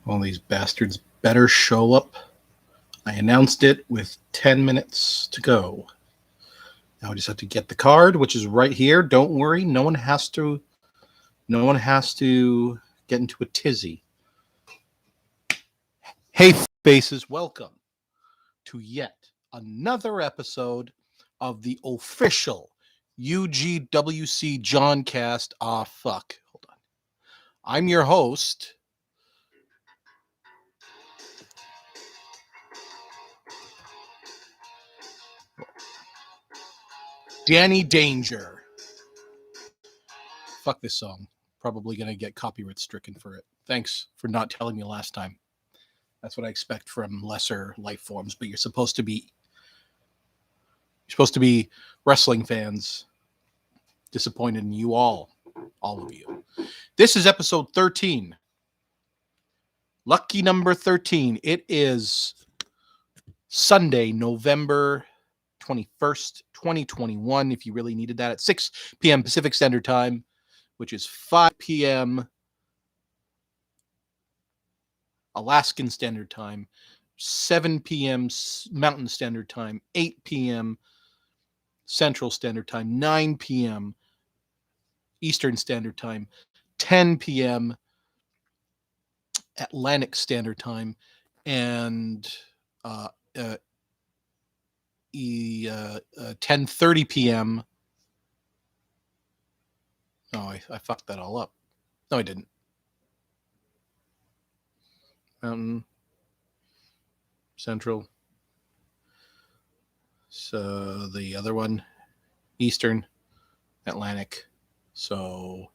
All these bastards better show up. I announced it with 10 minutes to go. Now I just have to get the card, which is right here. Don't worry, no one has to get into a tizzy. Hey faces, welcome to yet another episode of the official UGWC Johncast. Hold on. I'm your host, Danny Danger. Fuck this song. Probably going to get copyright stricken for it. Thanks for not telling me last time. That's what I expect from lesser life forms, but you're supposed to be wrestling fans. Disappointed in you all of you. This is episode 13. Lucky number 13. It is Sunday, November 21st, 2021. If you really needed that, at 6 p.m. Pacific Standard Time, which is 5 p.m. Alaskan Standard Time, 7 p.m. Mountain Standard Time, 8 p.m. Central Standard Time, 9 p.m. Eastern Standard Time, 10 p.m. Atlantic Standard Time, and 10:30 p.m. Oh, I fucked that all up. No, I didn't. Mountain, Central. So the other one, Eastern, Atlantic. So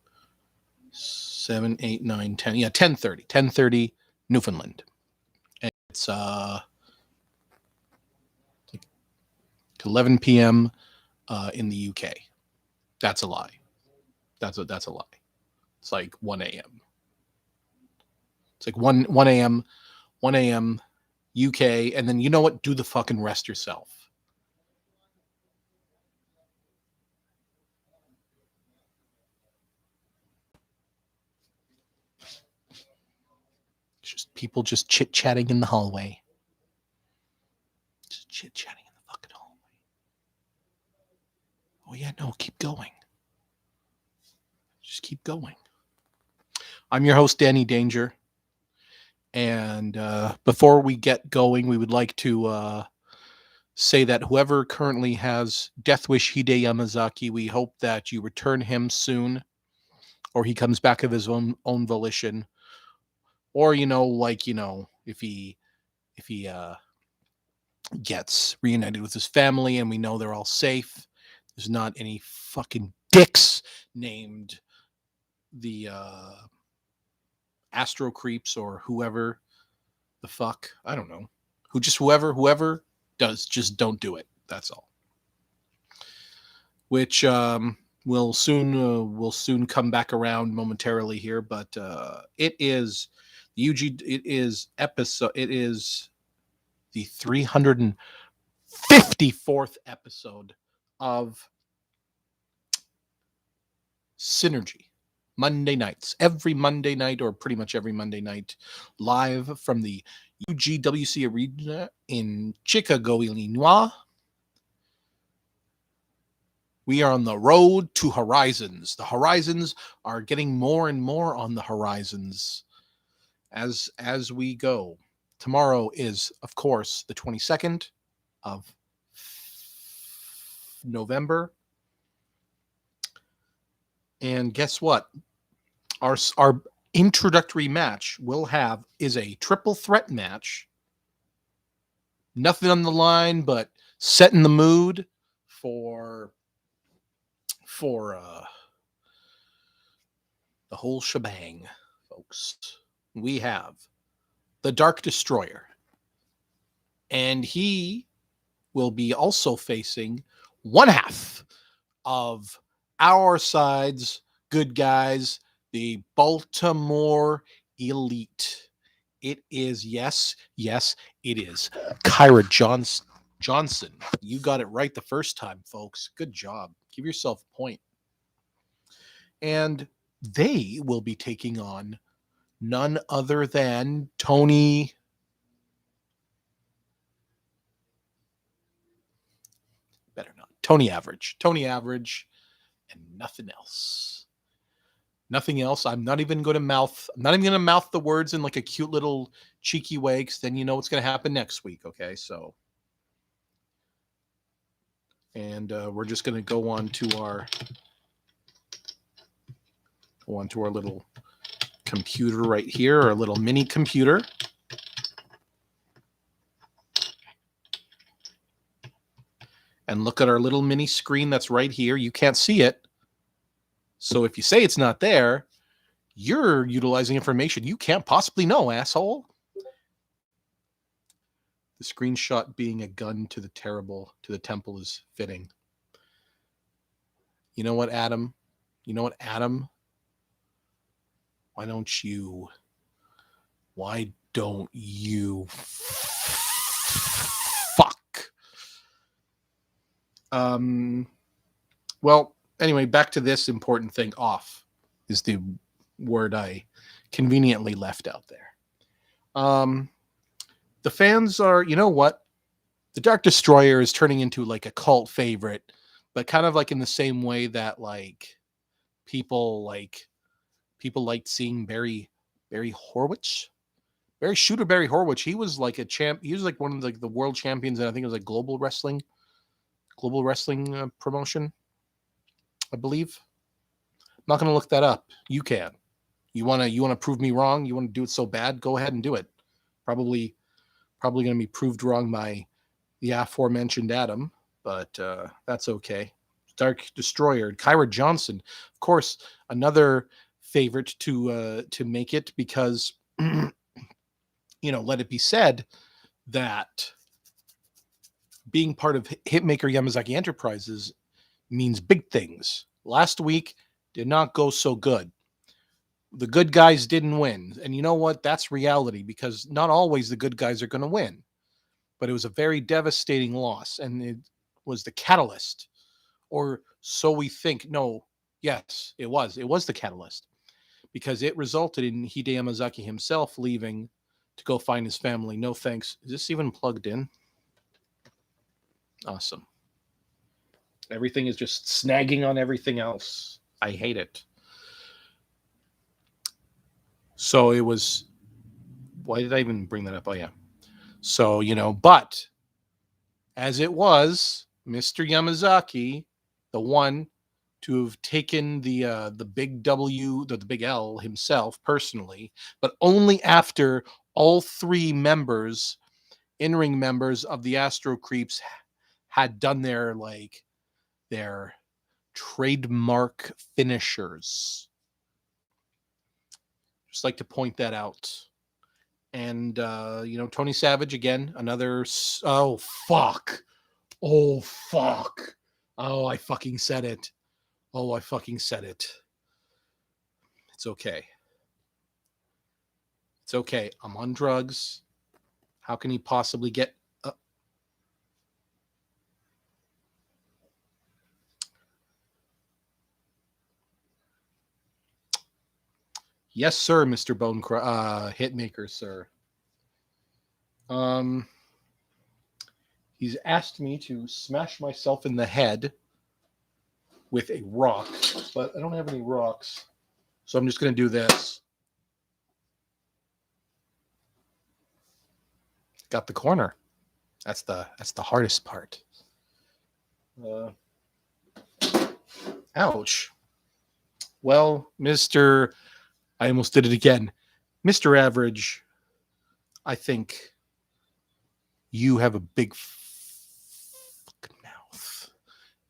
7, 8, 9, 10. Yeah, 10:30. 10:30 Newfoundland. And it's 11 p.m. In the UK. That's a lie. That's a lie. It's like 1 a.m. It's like 1 a.m. 1 a.m. UK, and then you know what? Do the fucking rest yourself. It's just people just chit-chatting in the hallway. Just chit-chatting in the fucking hallway. Oh yeah, no, keep going. Just keep going. I'm your host, Danny Danger. And before we get going, we would like to say that whoever currently has Death Wish Hide Yamazaki, we hope that you return him soon, or he comes back of his own volition, or if he gets reunited with his family and we know they're all safe, there's not any fucking dicks named the Astro Creeps or whoever the fuck, I don't know, whoever does, just don't do it. That's all. Which will soon come back around momentarily here, but it is the the 354th episode of Synergy. Monday nights, every Monday night, or pretty much every Monday night, live from the UGWC Arena in Chicago, Illinois. We are on the road to horizons. The horizons are getting more and more on the horizons as we go. Tomorrow is, of course, the 22nd of November. And guess what? Our introductory match is a triple threat match. Nothing on the line, but setting the mood for the whole shebang, folks. We have the Dark Destroyer, and he will be also facing one half of our side's good guys, the Baltimore Elite. It is, yes, it is Kyra Johnson. You got it right the first time, folks. Good job. Give yourself a point. And they will be taking on none other than Tony. Better not. Tony Average. Tony Average and nothing else. Nothing else. I'm not even going to mouth the words in like a cute little cheeky way, because then you know what's going to happen next week. Okay, so. And we're just going to go on to our little computer right here, our little mini computer. And look at our little mini screen that's right here. You can't see it. So if you say it's not there, you're utilizing information you can't possibly know, asshole. The screenshot being a gun to the temple is fitting. You know what, Adam? Why don't you fuck? Well, anyway, back to this important thing. Off is the word I conveniently left out there. The fans are, you know what? The Dark Destroyer is turning into like a cult favorite, but kind of like in the same way that like people liked seeing Barry Horwich. Barry Horwich. He was like a champ. He was like one of the world champions, and I think it was like global wrestling promotion, I believe. I'm not going to look that up. You can. You want to prove me wrong? You want to do it so bad? Go ahead and do it. Probably going to be proved wrong by the aforementioned Adam, but that's okay. Dark Destroyer, Kyra Johnson, of course, another favorite to make it, because let it be said that being part of Hitmaker Yamazaki Enterprises means big things. Last week did not go so good. The good guys didn't win. And you know what? That's reality, because not always the good guys are going to win. But it was a very devastating loss, and it was the catalyst, or so we think. No, yes, it was. It was the catalyst, because it resulted in Hide Yamazaki himself leaving to go find his family. No thanks. Is this even plugged in? Awesome. Everything is just snagging on everything else. I hate it. So it was, why did I even bring that up? Oh, yeah. So, but as it was, Mr. Yamazaki, the one to have taken the big W, the big L himself personally, but only after all three in-ring members of the Astro Creeps had done their trademark finishers. Just like to point that out. And, Tony Savage, again, another... Oh, fuck. Oh, I fucking said it. It's okay. It's okay. I'm on drugs. How can he possibly get... Yes, sir, Mr. Hitmaker, sir. He's asked me to smash myself in the head with a rock, but I don't have any rocks, so I'm just going to do this. Got the corner. That's the hardest part. Ouch. Well, I almost did it again. Mr. Average, I think you have a big fucking mouth.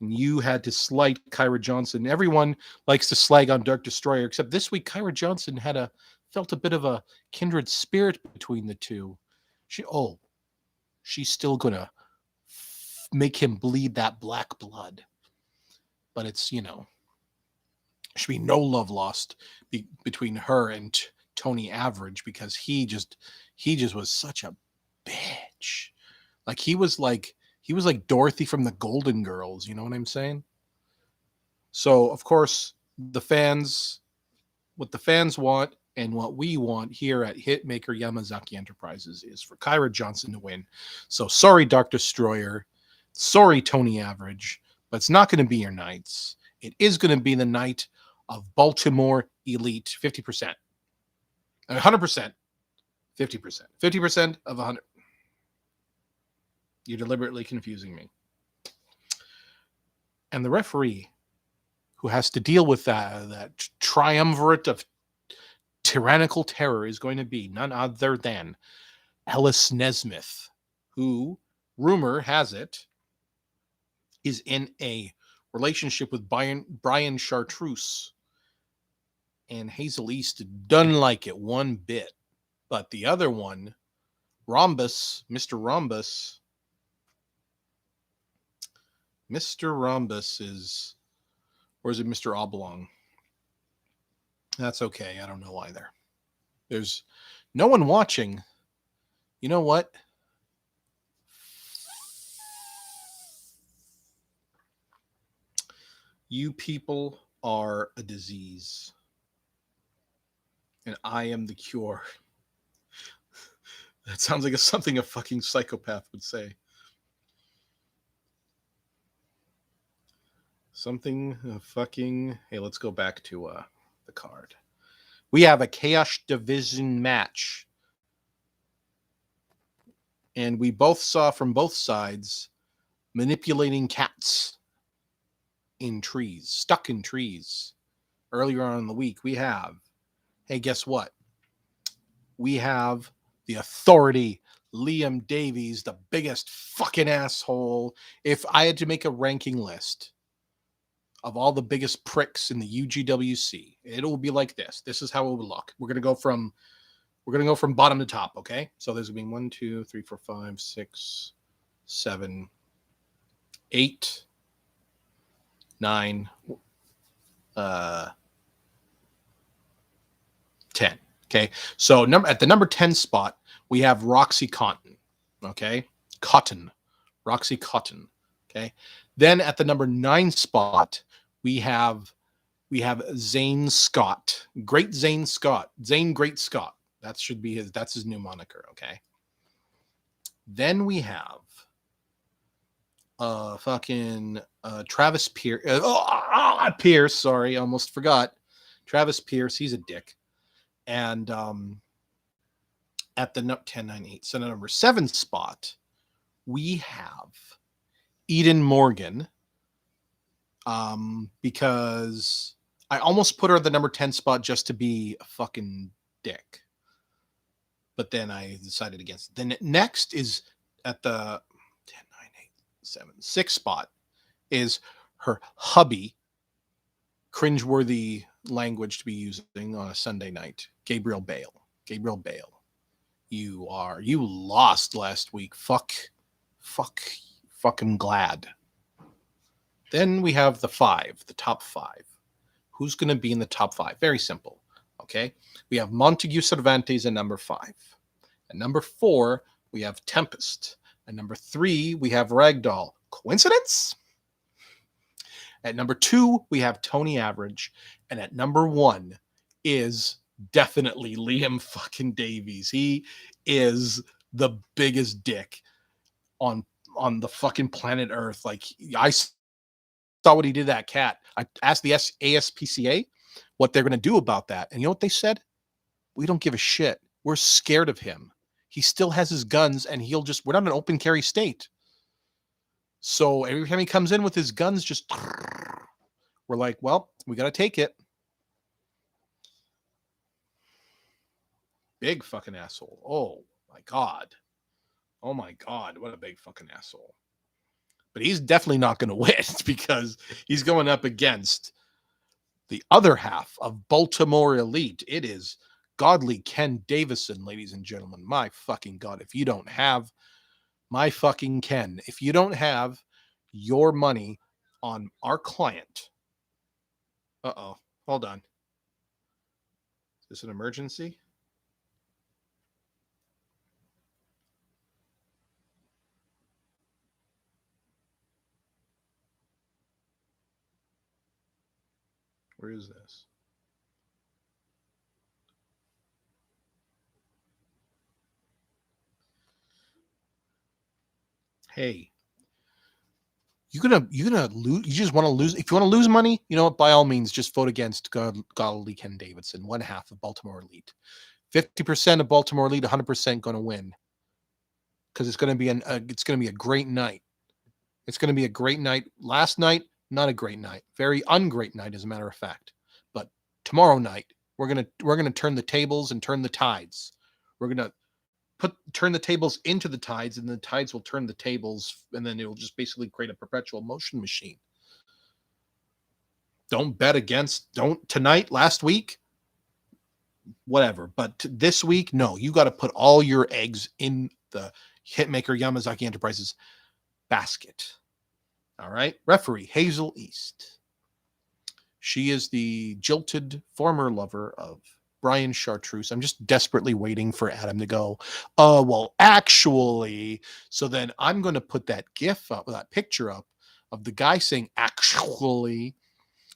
And you had to slight Kyra Johnson. Everyone likes to slag on Dark Destroyer, except this week Kyra Johnson felt a bit of a kindred spirit between the two. She's still going to make him bleed that black blood. But it's, should be no love lost between her and Tony Average, because he just was such a bitch. Like he was like Dorothy from the Golden Girls, you know what I'm saying? So of course what the fans want, And what we want here at Hitmaker Yamazaki Enterprises is for Kyra Johnson to win. So sorry, Dark Destroyer. Sorry, Tony Average. But it's not going to be your nights. It is going to be the night of Baltimore Elite 50%. 100%. 50%. 50% of 100. You're deliberately confusing me. And the referee who has to deal with that triumvirate of tyrannical terror is going to be none other than Ellis Nasmith, who, rumor has it, is in a relationship with Brian Chartreuse. And Hazel East doesn't like it one bit. But the other one, Mr. Rhombus is, or is it Mr. Oblong? That's okay. I don't know either. There's no one watching. You know what? You people are a disease. And I am the cure. That sounds like something a fucking psychopath would say. Something fucking... Hey, let's go back to the card. We have a Chaos Division match. And we both saw from both sides manipulating cats in trees, stuck in trees. Earlier on in the week, we have... Hey, guess what? We have the Authority, Liam Davies, the biggest fucking asshole. If I had to make a ranking list of all the biggest pricks in the UGWC, it will be like this. This is how it would look. We're gonna go from bottom to top, okay? So there's gonna be 1, 2, 3, 4, 5, 6, 7, 8, 9, 10. Okay, so at the number 10 spot, we have Roxy Cotton. Okay, Roxy Cotton. Okay, then at the number 9 spot, we have Zane Scott, Great Zane Scott, Zane Great Scott. That's his new moniker. Okay, then we have Travis Pierce. Pierce. Sorry, almost forgot. Travis Pierce. He's a dick. And at the 10, 9, 8, so the number 7 spot, we have Eden Morgan, because I almost put her at the number 10 spot just to be a fucking dick. But then I decided against it. Then next is at the 10, 9, 8, 7, 6 spot is her hubby, cringeworthy language to be using on a Sunday night, Gabriel Baal. Gabriel Baal. You lost last week. Fucking glad. Then we have the top 5. Who's going to be in the top 5? Very simple. Okay. We have Montague Cervantes at number 5. At number 4, we have Tempest. At number 3, we have Ragdoll. Coincidence? At number 2, we have Tony Average. And at number 1 is definitely Liam fucking Davies. He is the biggest dick on the fucking planet Earth. Like, I saw what he did to that cat. I asked the ASPCA what they're going to do about that. And you know what they said? We don't give a shit. We're scared of him. He still has his guns, and we're not an open carry state. So every time he comes in with his guns, we're like, well, we got to take it. Big fucking asshole. Oh my God. Oh my God. What a big fucking asshole. But he's definitely not going to win because he's going up against the other half of Baltimore Elite. It is godly Ken Davison, ladies and gentlemen. My fucking God. If you don't have my fucking Ken, if you don't have your money on our client. Uh-oh. Hold on. Is this an emergency? Where is this? Hey, you're gonna lose. You just want to lose. If you want to lose money, you know what? By all means, just vote against Godly Ken Davidson. 1/2 of Baltimore Elite. 50% of Baltimore Elite. 100% going to win because it's going to be it's going to be a great night. It's going to be a great night. Last night, not a great night. Very ungreat night, as a matter of fact. But tomorrow night, we're gonna turn the tables and turn the tides. We're gonna turn the tables into the tides, and the tides will turn the tables, and then it'll just basically create a perpetual motion machine. Don't bet against. Don't tonight. Last week, whatever. But this week, no. You got to put all your eggs in the Hitmaker Yamazaki Enterprises basket. All right. Referee Hazel East. She is the jilted former lover of Brian Chartreuse. I'm just desperately waiting for Adam to go, well, actually. So then I'm going to put that GIF up, that picture up of the guy saying, actually.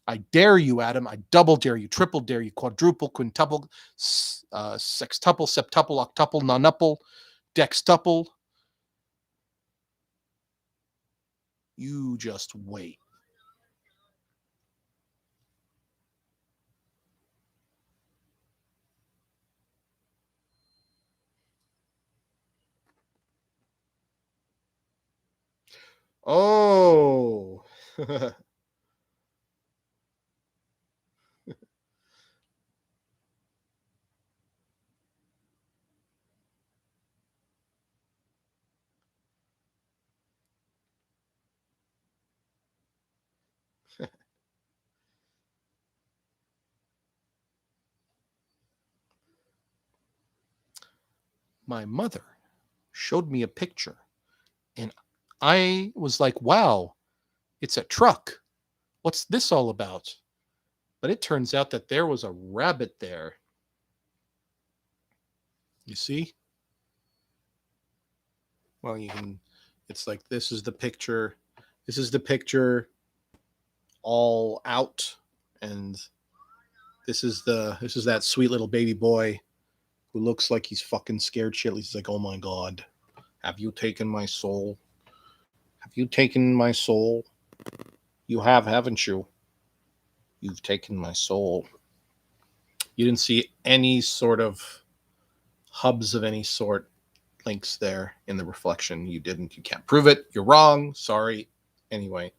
I dare you, Adam. I double dare you, triple dare you, quadruple, quintuple, sextuple, septuple, octuple, nonuple, dextuple. You just wait. Oh. My mother showed me a picture, and I was like, wow, it's a truck. What's this all about? But it turns out that there was a rabbit there. You see? Well, you can, it's like, this is the picture. This is the picture all out. And this is that sweet little baby boy who looks like he's fucking scared shitless. He's like, oh my God, have you taken my soul? Have you taken my soul? You have, haven't you? You've taken my soul. You didn't see any sort of hubs of any sort, links there in the reflection. You didn't. You can't prove it. You're wrong. Sorry. Anyway.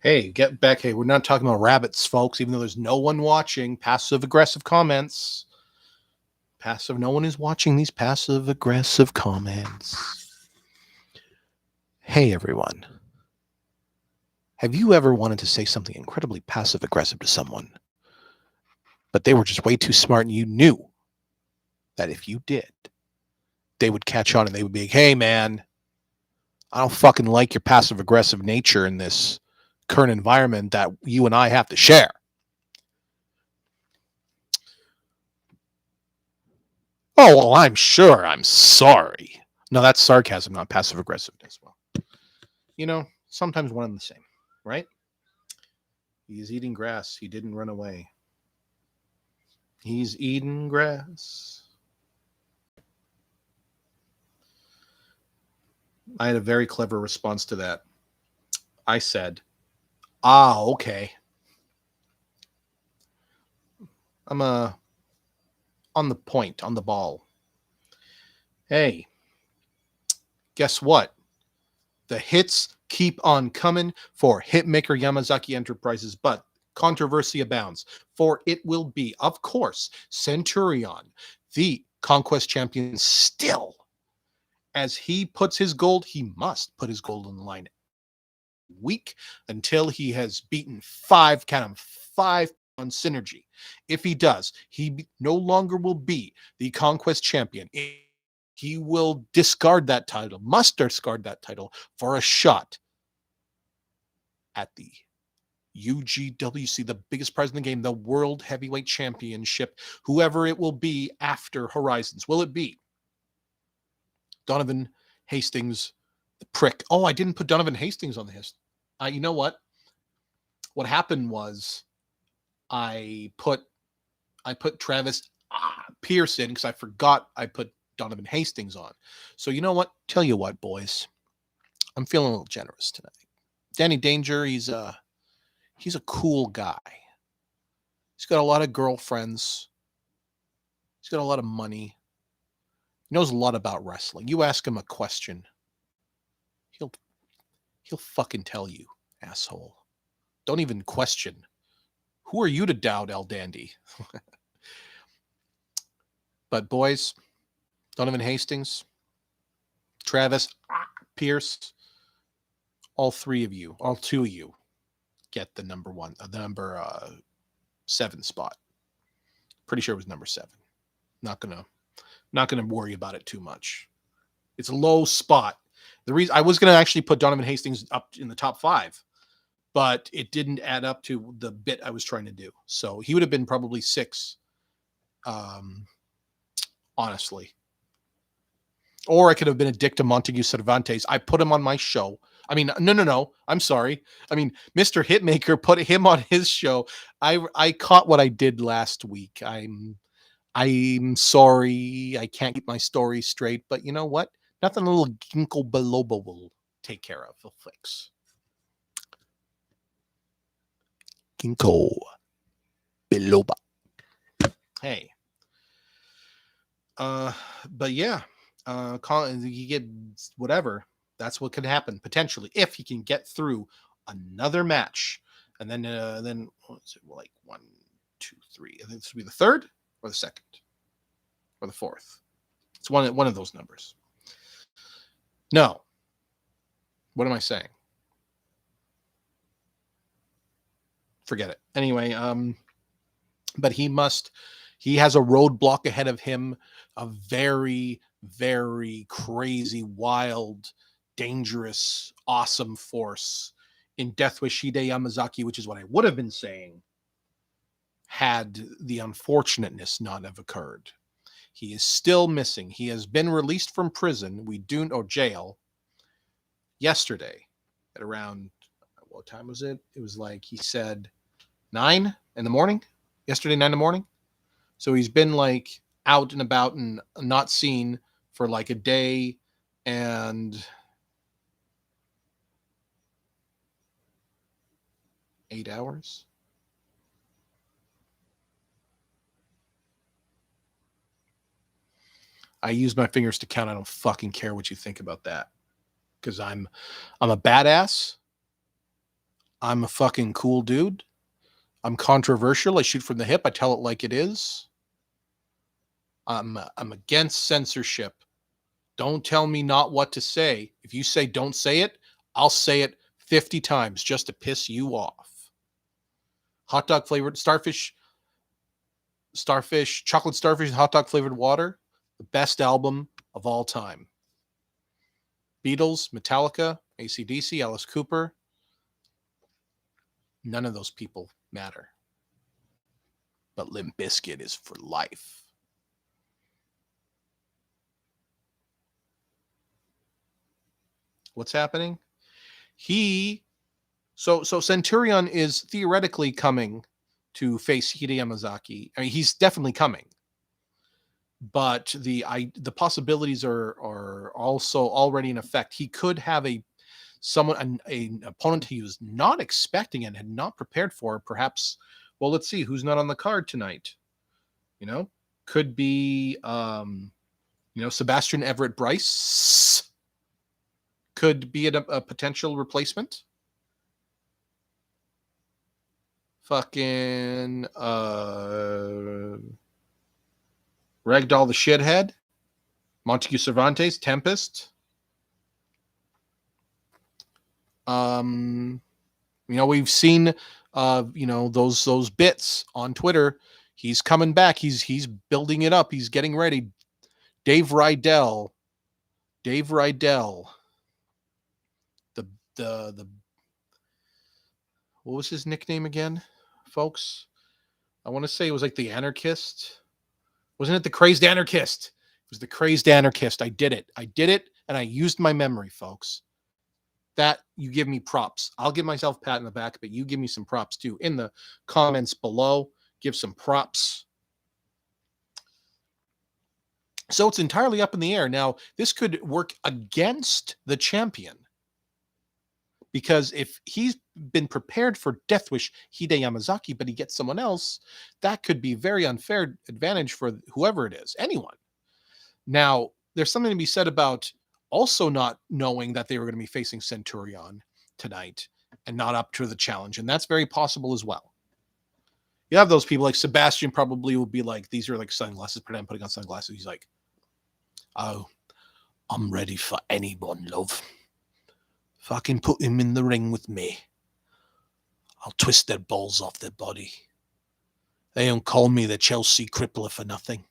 Hey, get back. Hey, we're not talking about rabbits, folks, even though there's no one watching. Passive aggressive comments. No one is watching these passive aggressive comments. Hey, everyone. Have you ever wanted to say something incredibly passive aggressive to someone, but they were just way too smart and you knew that if you did, they would catch on and they would be like, hey, man, I don't fucking like your passive aggressive nature in this current environment that you and I have to share. Oh, well, I'm sure. I'm sorry. No, that's sarcasm, not passive aggressiveness. Well, you know, sometimes one and the same, right? He's eating grass. He didn't run away. He's eating grass. I had a very clever response to that. I said, okay. I'm on the point, on the ball. Hey, guess what? The hits keep on coming for Hitmaker Yamazaki Enterprises, but controversy abounds, for it will be, of course, Centurion, the Conquest Champion, still. As he puts his gold, he must put his gold on the line week until he has beaten five on Synergy. If he does, he no longer will be the Conquest Champion. He will must discard that title for a shot at the UGWC, the biggest prize in the game, the World Heavyweight Championship, whoever it will be after Horizons. Will it be Donovan, Hastings, the prick? Oh, I didn't put Donovan Hastings on the list. You know what? What happened was I put Travis Pierce in because I forgot I put Donovan Hastings on. So you know what? Tell you what, boys, I'm feeling a little generous tonight. Danny Danger, he's a cool guy. He's got a lot of girlfriends. He's got a lot of money. He knows a lot about wrestling. You ask him a question, he'll fucking tell you, asshole. Don't even question. Who are you to doubt, El Dandy? But boys, Donovan Hastings, Travis Pierce, all three of you, all two of you, get the number 7 spot. Pretty sure it was number 7. Not gonna worry about it too much. It's a low spot. The reason I was gonna actually put Donovan Hastings up in the top 5, but it didn't add up to the bit I was trying to do. So he would have been probably 6, honestly. Or I could have been a dick to Montague Cervantes. I put him on my show. I mean, no. I'm sorry. I mean, Mr. Hitmaker put him on his show. I caught what I did last week. I'm sorry. I can't keep my story straight. But you know what? Nothing a little ginkgo biloba will take care of. He'll fix. Ginkgo biloba. Hey. But yeah. He get whatever. That's what could happen potentially if he can get through another match, and then what is it, like 1, 2, 3? I think this would be the 3rd or the 2nd or the 4th. It's one of those numbers. No. What am I saying? Forget it. Anyway, but he has a roadblock ahead of him, a very, very crazy, wild, dangerous, awesome force in Deathwish Hide Yamazaki, which is what I would have been saying had the unfortunateness not have occurred. He is still missing. He has been released from prison, jail, yesterday at around, what time was it? It was like, he said 9 in the morning, yesterday, 9 in the morning. So he's been like out and about and not seen for like a day and 8 hours. I use my fingers to count. I don't fucking care what you think about that. Because I'm a badass. I'm a fucking cool dude. I'm controversial. I shoot from the hip. I tell it like it is. I'm against censorship. Don't tell me not what to say. If you say don't say it, I'll say it 50 times just to piss you off. Hot dog flavored starfish, chocolate starfish, hot dog flavored water, the best album of all time. Beatles, Metallica, AC/DC, Alice Cooper. None of those people matter. But Limp Bizkit is for life. What's happening? So Centurion is theoretically coming to face Hide Yamazaki. I mean, he's definitely coming. But the possibilities are also already in effect. He could have an opponent he was not expecting and had not prepared for. Perhaps, well, let's see who's not on the card tonight. Could be Sebastian Everett Bryce could be a potential replacement. Fucking Ragdoll the Shithead, Montague Cervantes, Tempest. We've seen those bits on Twitter. He's coming back. He's building it up. He's getting ready. Dave Rydell. The what was his nickname again, folks? I want to say it was like the Anarchist. Wasn't it the Crazed Anarchist? It was the Crazed Anarchist. I did it, and I used my memory, folks. that, you give me props. I'll give myself a pat in the back, but you give me some props too. In the comments below, give some props. So it's entirely up in the air. Now, this could work against the champion, because if he's been prepared for Death Wish Hide Yamazaki, but he gets someone else, that could be very unfair advantage for whoever it is, anyone. Now, there's something to be said about also not knowing that they were going to be facing Centurion tonight and not up to the challenge, and that's very possible as well. You have those people like Sebastian probably will be like, these are like sunglasses, pretend I'm putting on sunglasses. He's like, oh, I'm ready for anyone, love. Fucking put him in the ring with me. I'll twist their balls off their body. They don't call me the Chelsea crippler for nothing.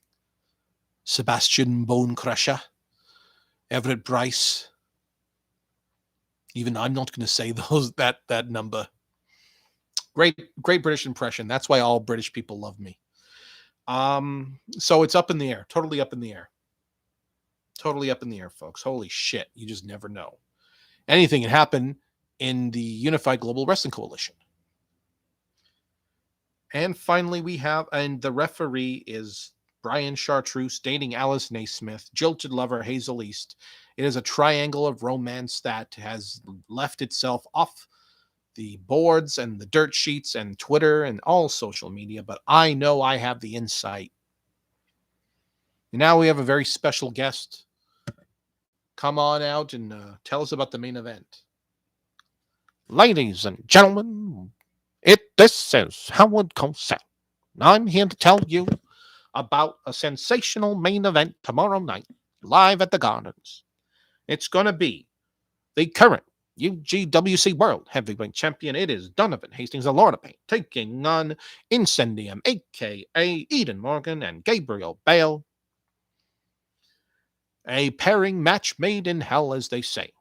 Sebastian Bone Crusher. Everett Bryce. Even I'm not going to say that number. Great British impression. That's why all British people love me. So it's up in the air. Totally up in the air. Totally up in the air, folks. Holy shit. You just never know. Anything can happen in the Unified Global Wrestling Coalition. And finally, we have, and the referee is Brian Chartreuse dating Alice Nasmith, jilted lover Hazel East. It is a triangle of romance that has left itself off the boards and the dirt sheets and Twitter and all social media, but I know I have the insight. Now we have a very special guest. Come on out and tell us about the main event. Ladies and gentlemen, this is Howard Cosell. I'm here to tell you about a sensational main event tomorrow night, live at the Gardens. It's going to be the current UGWC World Heavyweight Champion. It is Donovan Hastings, the Lord of Pain, taking on Incendium, a.k.a. Eden Morgan, and Gabriel Baal. A pairing match made in hell, as they say.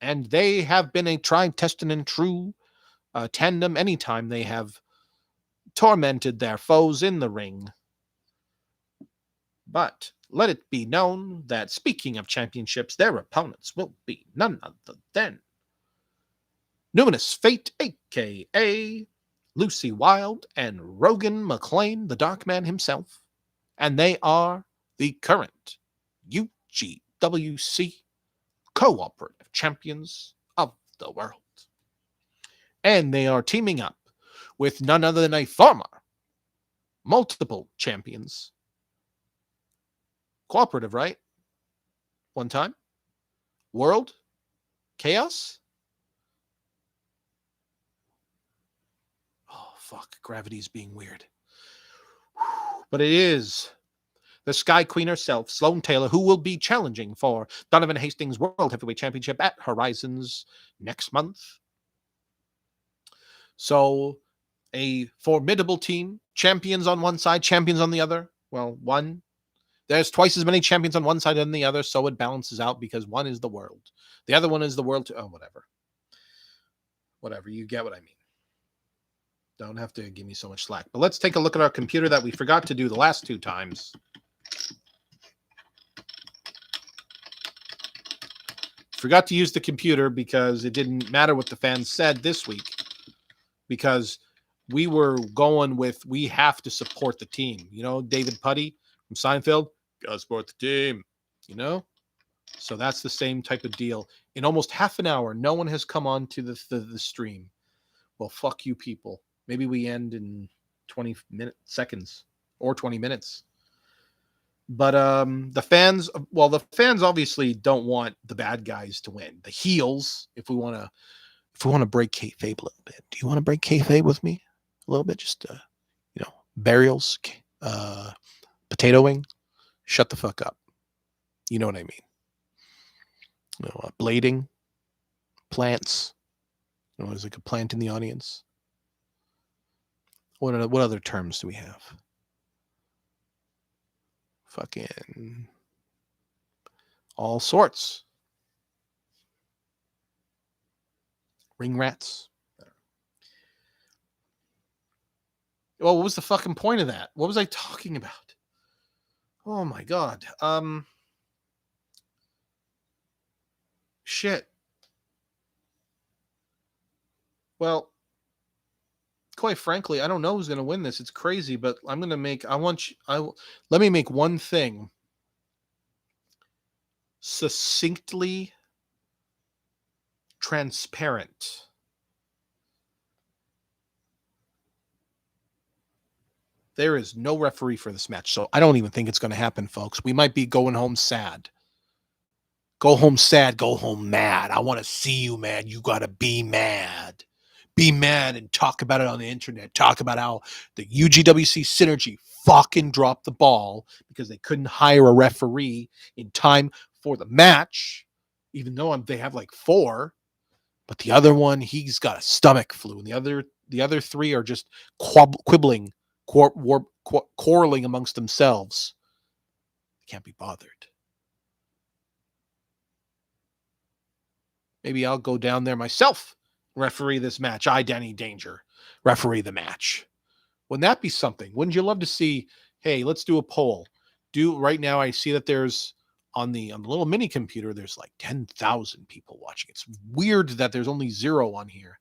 And they have been a tried, tested, and true tandem anytime they have tormented their foes in the ring. But let it be known that, speaking of championships, their opponents will be none other than Numinous Fate, a.k.a. Lucy Wylde, and Rogan MacLean, the Dark Man himself. And they are the current UGWC Cooperative Champions of the world. And they are teaming up with none other than a former multiple champions. Cooperative, right? One time. World. Chaos. Oh, fuck. Gravity's being weird. But it is the Sky Queen herself, Sloane Taylor, who will be challenging for Donovan Hastings World Heavyweight Championship at Horizons next month. So, a formidable team. Champions on one side, champions on the other. Well, one. There's twice as many champions on one side than the other, so it balances out because one is the world. The other one is the world. Oh, whatever. Whatever. You get what I mean. Don't have to give me so much slack. But let's take a look at our computer that we forgot to do the last two times. Forgot to use the computer because it didn't matter what the fans said this week. Because we were going with, we have to support the team. You know, David Putty from Seinfeld, gotta support the team. You know? So that's the same type of deal. In almost half an hour, no one has come on to the stream. Well, fuck you people. Maybe we end in 20 seconds or 20 minutes. But the fans obviously don't want the bad guys to win. The heels, if we want to break kayfabe a little bit. Do you want to break kayfabe with me a little bit? Just burials, potato wing. Shut the fuck up. You know what I mean. Blading, plants. There's like a plant in the audience. What other terms do we have? Fucking all sorts. Ring rats. Well, what was the fucking point of that? What was I talking about? Oh my god. Shit. Well, quite frankly, I don't know who's going to win this. It's crazy, but I'm going to make, let me make one thing succinctly transparent. There is no referee for this match, so I don't even think it's going to happen, folks. We might be going home sad. Go home sad, go home mad. I want to see you, man. You got to be mad. Be mad and talk about it on the internet. Talk about how the UGWC Synergy fucking dropped the ball because they couldn't hire a referee in time for the match, even though they have like 4. But the other one, he's got a stomach flu. And the other 3 are just quibbling, quarreling amongst themselves. Can't be bothered. Maybe I'll go down there myself, referee this match. I, Danny Danger, referee the match. Wouldn't that be something? Wouldn't you love to see, hey, let's do a poll. Right now, I see that there's on the little mini computer, there's like 10,000 people watching. It's weird that there's only 0 on here.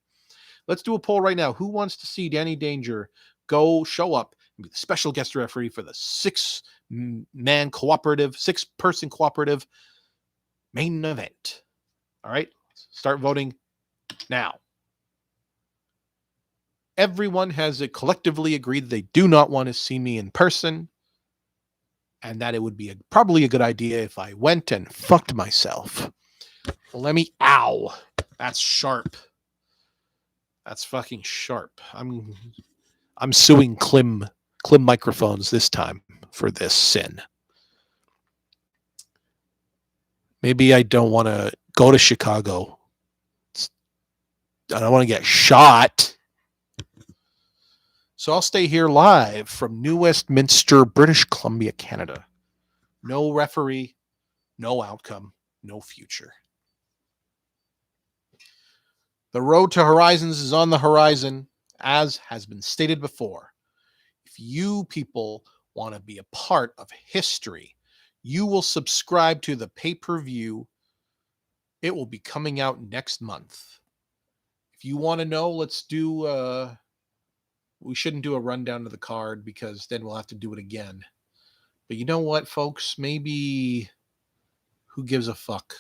Let's do a poll right now. Who wants to see Danny Danger go show up and be the special guest referee for the 6-man cooperative, 6-person cooperative main event? All right, start voting now. Everyone has collectively agreed they do not want to see me in person, and that it would be probably a good idea if I went and fucked myself. Ow, that's sharp. That's fucking sharp. I'm suing Klim Microphones this time for this sin. Maybe I don't want to go to Chicago. I don't want to get shot. So I'll stay here live from New Westminster, British Columbia, Canada. No referee, no outcome, no future. The road to horizons is on the horizon, as has been stated before. If you people want to be a part of history, you will subscribe to the pay-per-view. It will be coming out next month. If you want to know, let's do... we shouldn't do a rundown of the card because then we'll have to do it again. But you know what, folks? Maybe who gives a fuck?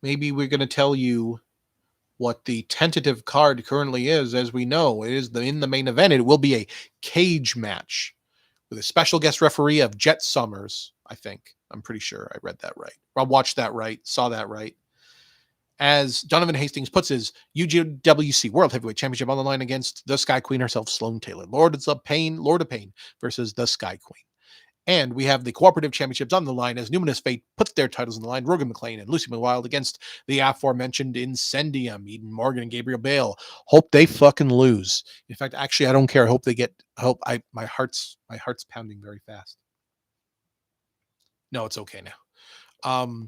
Maybe we're going to tell you what the tentative card currently is. As we know, it is in the main event. It will be a cage match with a special guest referee of Jet Summers, I think. I'm pretty sure I read that right. I watched that right, saw that right. As Donovan Hastings puts his UGWC World Heavyweight Championship on the line against the Sky Queen herself, Sloane Taylor. Lord of Pain versus the Sky Queen. And we have the Cooperative Championships on the line as Numinous Fate puts their titles on the line. Rogan, MacLean, and Lucy Wylde against the aforementioned Incendium, Eden Morgan and Gabriel Baal. Hope they fucking lose. In fact, actually, I don't care. My heart's pounding very fast. No, it's okay now.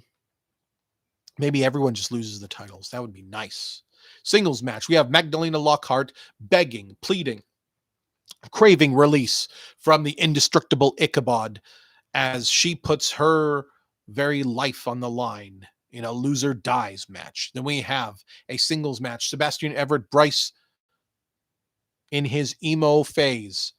Maybe everyone just loses the titles. That would be nice. Singles match. We have Magdalena Lockhart begging, pleading, craving release from the indestructible Ichabod as she puts her very life on the line in a loser dies match. Then we have a singles match. Sebastian Everett Bryce in his emo phase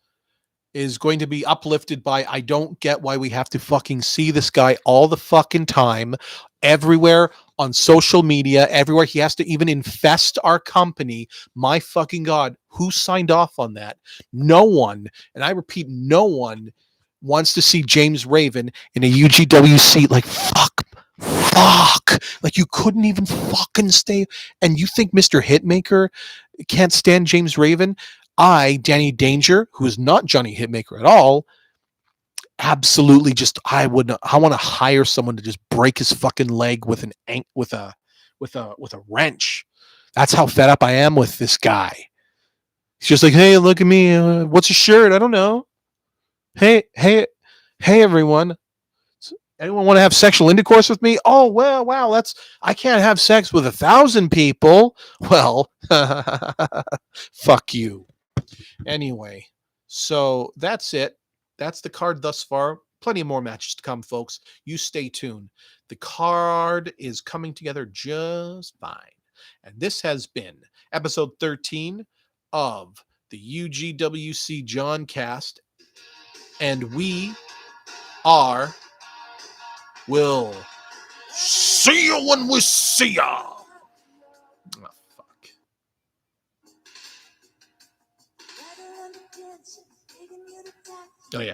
is going to be uplifted by, I don't get why we have to fucking see this guy all the fucking time, everywhere on social media, everywhere. He has to even infest our company. My fucking God, who signed off on that? No one, and I repeat, no one wants to see James Raven in a UGWC. Like, fuck. Like, you couldn't even fucking stay. And you think Mr. Hitmaker can't stand James Raven? I, Danny Danger, who is not Johnny Hitmaker at all, absolutely I want to hire someone to just break his fucking leg with a wrench. That's how fed up I am with this guy. He's just like, hey, look at me. What's your shirt? I don't know. Hey, everyone. Anyone want to have sexual intercourse with me? Oh, well, wow, I can't have sex with 1,000 people. Well, fuck you. Anyway, so that's it. That's the card thus far. Plenty of more matches to come, folks. You stay tuned. The card is coming together just fine. And this has been episode 13 of the UGWC Johncast. And will see you when we see ya. Oh, fuck. Oh, yeah.